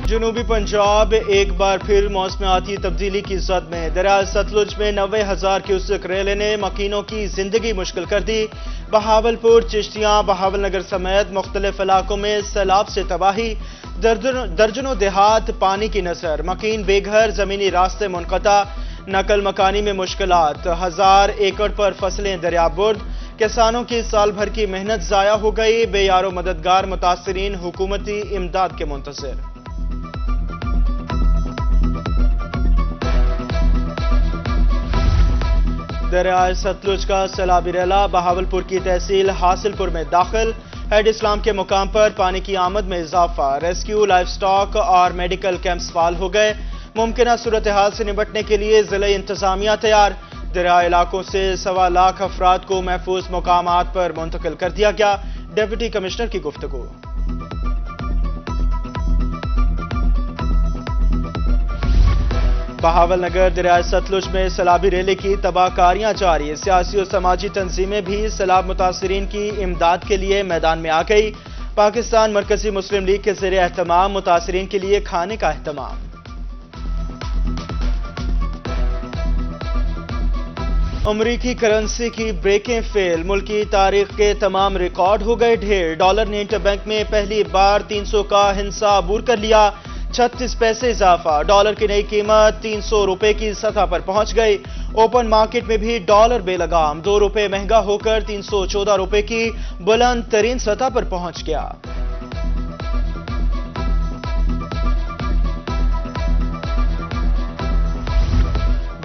جنوبی پنجاب ایک بار پھر موسمیاتی تبدیلی کی زد میں۔ دریائے ستلج میں 90,000 کیوسک ریلے نے مکینوں کی زندگی مشکل کر دی۔ بہاولپور، چشتیاں، بہاول نگر سمیت مختلف علاقوں میں سیلاب سے تباہی، درجنوں دیہات پانی کی نذر، مکین بے گھر، زمینی راستے منقطع، نقل مکانی میں مشکلات، 1000 ایکڑ پر فصلیں دریابرد، کسانوں کی سال بھر کی محنت ضائع ہو گئی، بے یار و مددگار متاثرین حکومتی امداد کے منتظر۔ دریائے ستلج کا سیلابی ریلا بہاولپور کی تحصیل حاصل پور میں داخل، ہیڈ اسلام کے مقام پر پانی کی آمد میں اضافہ، ریسکیو، لائف سٹاک اور میڈیکل کیمپس فعال ہو گئے، ممکنہ صورتحال سے نمٹنے کے لیے ضلعی انتظامیہ تیار، دریائے علاقوں سے 1.25 لاکھ افراد کو محفوظ مقامات پر منتقل کر دیا گیا، ڈپٹی کمشنر کی گفتگو۔ بہاول نگر دریائے ستلج میں سیلابی ریلے کی تباہ کاریاں جاری، سیاسی و سماجی تنظیمیں بھی سیلاب متاثرین کی امداد کے لیے میدان میں آ گئی، پاکستان مرکزی مسلم لیگ کے زیر اہتمام متاثرین کے لیے کھانے کا اہتمام۔ امریکی کرنسی کی بریکنگ فیل، ملکی تاریخ کے تمام ریکارڈ ہو گئے ڈھیر، ڈالر نے انٹر بینک میں پہلی بار 300 کا ہنسا عبور کر لیا، 36 پیسے اضافہ، ڈالر کی نئی قیمت 300 روپے کی سطح پر پہنچ گئی، اوپن مارکیٹ میں بھی ڈالر بے لگام 2 روپے مہنگا ہو کر 314 روپے کی بلند ترین سطح پر پہنچ گیا۔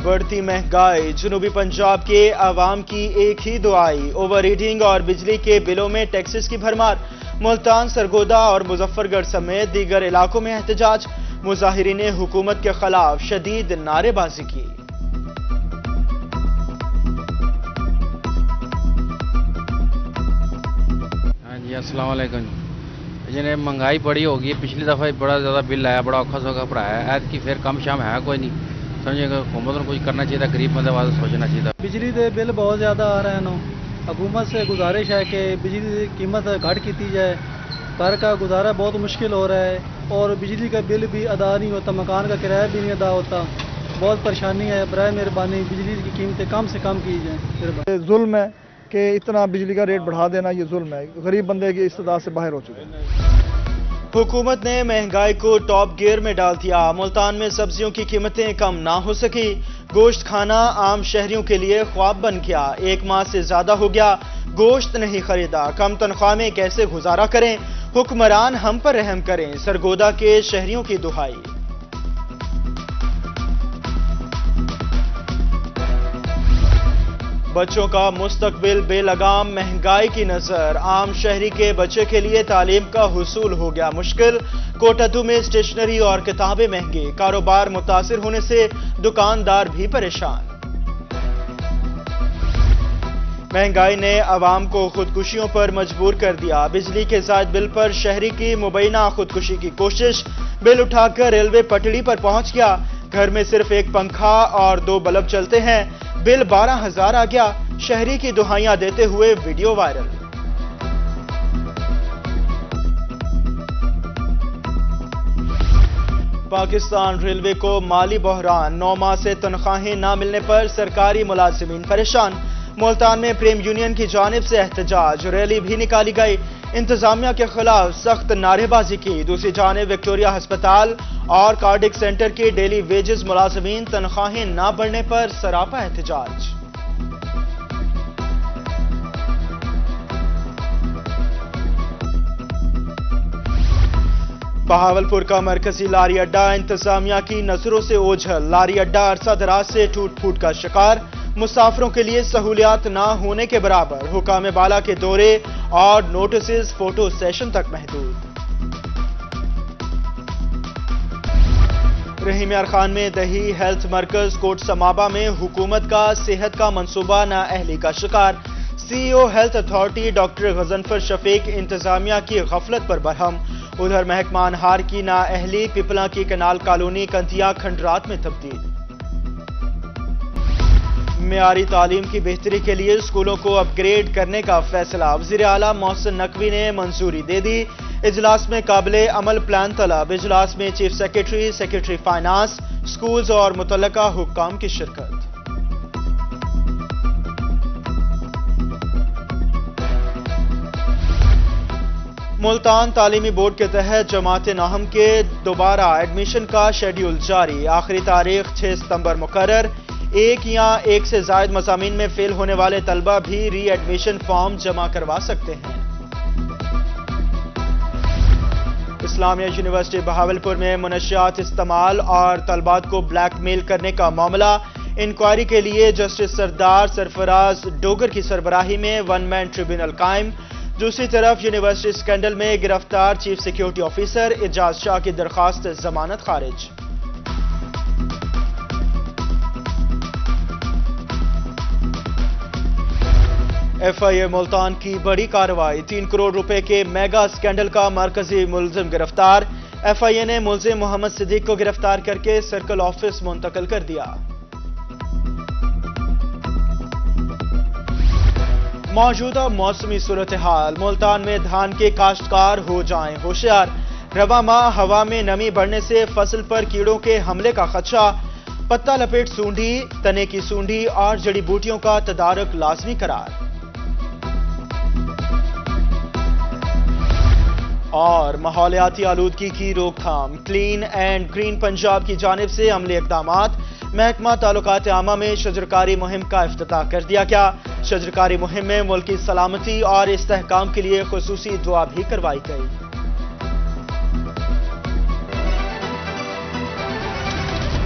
بڑھتی مہنگائی، جنوبی پنجاب کے عوام کی ایک ہی دعائی، اوور ریڈنگ اور بجلی کے بلوں میں ٹیکسز کی بھرمار، ملتان، سرگودا اور مظفر گڑھ سمیت دیگر علاقوں میں احتجاج، مظاہرین نے حکومت کے خلاف شدید نعرے بازی کی۔ جی السلام علیکم جی، مہنگائی بڑی ہوگی، پچھلی دفعہ بڑا زیادہ بل آیا، بڑا اوکھا سوکھا پڑھایا، ایت کی پھر کم شام ہے کوئی نہیں، سمجھے گا حکومت کو کچھ کرنا چاہیے، غریب بندے واسطے سوچنا چاہیے۔ بجلی دے بل بہت زیادہ آ رہے ہیں، حکومت سے گزارش ہے کہ بجلی کی قیمت گھٹ کی جائے، گھر کا گزارا بہت مشکل ہو رہا ہے اور بجلی کا بل بھی ادا نہیں ہوتا، مکان کا کرایہ بھی نہیں ادا ہوتا، بہت پریشانی ہے، برائے مہربانی بجلی کی قیمتیں کم سے کم کی جائیں۔ ظلم ہے کہ اتنا بجلی کا ریٹ بڑھا دینا، یہ ظلم ہے، غریب بندے کی استطاعت سے باہر ہو چکے ہیں۔ حکومت نے مہنگائی کو ٹاپ گیئر میں ڈال دیا، ملتان میں سبزیوں کی قیمتیں کم نہ ہو سکی، گوشت کھانا عام شہریوں کے لیے خواب بن گیا، 1 ماہ سے زیادہ ہو گیا گوشت نہیں خریدا، کم تنخواہ میں کیسے گزارا کریں، حکمران ہم پر رحم کریں، سرگودا کے شہریوں کی دہائی۔ بچوں کا مستقبل بے لگام، مہنگائی کی نظر، عام شہری کے بچے کے لیے تعلیم کا حصول ہو گیا مشکل، کوٹادو میں اسٹیشنری اور کتابیں مہنگی، کاروبار متاثر ہونے سے دکاندار بھی پریشان۔ مہنگائی نے عوام کو خودکشیوں پر مجبور کر دیا، بجلی کے زائد بل پر شہری کی مبینہ خودکشی کی کوشش، بل اٹھا کر ریلوے پٹڑی پر پہنچ گیا، گھر میں صرف 1 پنکھا اور 2 بلب چلتے ہیں، بل 12,000 آ گیا، شہری کی دہائیاں دیتے ہوئے ویڈیو وائرل۔ پاکستان ریلوے کو مالی بحران، 9 ماہ سے تنخواہیں نہ ملنے پر سرکاری ملازمین پریشان، ملتان میں پریم یونین کی جانب سے احتجاج، ریلی بھی نکالی گئی، انتظامیہ کے خلاف سخت نعرے بازی کی، دوسری جانب وکٹوریہ ہسپتال اور کارڈک سینٹر کے ڈیلی ویجز ملازمین تنخواہیں نہ بڑھنے پر سراپا احتجاج۔ بہاولپور کا مرکزی لاری اڈا انتظامیہ کی نظروں سے اوجھل، لاری اڈا عرصہ دراز سے ٹوٹ پھوٹ کا شکار، مسافروں کے لیے سہولیات نہ ہونے کے برابر، حکام بالا کے دورے اور نوٹسز فوٹو سیشن تک محدود۔ رحیم یار خان میں دیہی ہیلتھ مرکز کوٹ سمابا میں حکومت کا صحت کا منصوبہ نااہلی کا شکار، C E O health authority doctor Ghazanfar Shafiq انتظامیہ کی غفلت پر برہم، ادھر محکمہ انہار کی نااہلی، پپلا کی کنال کالونی کنتیا کھنڈرات میں تبدیل۔ معیاری تعلیم کی بہتری کے لیے اسکولوں کو اپ گریڈ کرنے کا فیصلہ، وزیر اعلیٰ محسن نقوی نے منظوری دے دی، اجلاس میں قابل عمل پلان طلب، اجلاس میں chief secretary, secretary finance, schools اور متعلقہ حکام کی شرکت۔ ملتان تعلیمی بورڈ کے تحت جماعت ناہم کے دوبارہ ایڈمیشن کا شیڈیول جاری، آخری تاریخ 6 ستمبر مقرر۔ ایک یا ایک سے زائد مضامین میں فیل ہونے والے طلبہ بھی ری ایڈمیشن فارم جمع کروا سکتے ہیں۔ اسلامیہ یونیورسٹی بہاولپور میں منشیات استعمال اور طلبات کو بلیک میل کرنے کا معاملہ، انکوائری کے لیے جسٹس سردار سرفراز ڈوگر کی سربراہی میں ون مین ٹریبیونل قائم۔ دوسری طرف یونیورسٹی اسکینڈل میں گرفتار چیف سیکیورٹی آفیسر اعجاز شاہ کی درخواست ضمانت خارج۔ ایف آئی اے ملتان کی بڑی کارروائی، 3 کروڑ روپے کے میگا اسکینڈل کا مرکزی ملزم گرفتار۔ ایف آئی اے نے ملزم محمد صدیق کو گرفتار کر کے سرکل آفس منتقل کر دیا۔ موجودہ موسمی صورتحال، ملتان میں دھان کے کاشتکار ہو جائیں ہوشیار، رواں ماہ ہوا میں نمی بڑھنے سے فصل پر کیڑوں کے حملے کا خدشہ، پتا لپیٹ سونڈی، تنے کی سونڈی اور جڑی بوٹیوں کا تدارک لازمی قرار۔ اور ماحولیاتی آلودگی کی روک تھام، کلین اینڈ گرین پنجاب کی جانب سے عملی اقدامات، محکمہ تعلقات عامہ میں شجرکاری مہم کا افتتاح کر دیا گیا۔ شجرکاری مہم میں ملک کی سلامتی اور استحکام کے لیے خصوصی دعا بھی کروائی گئی۔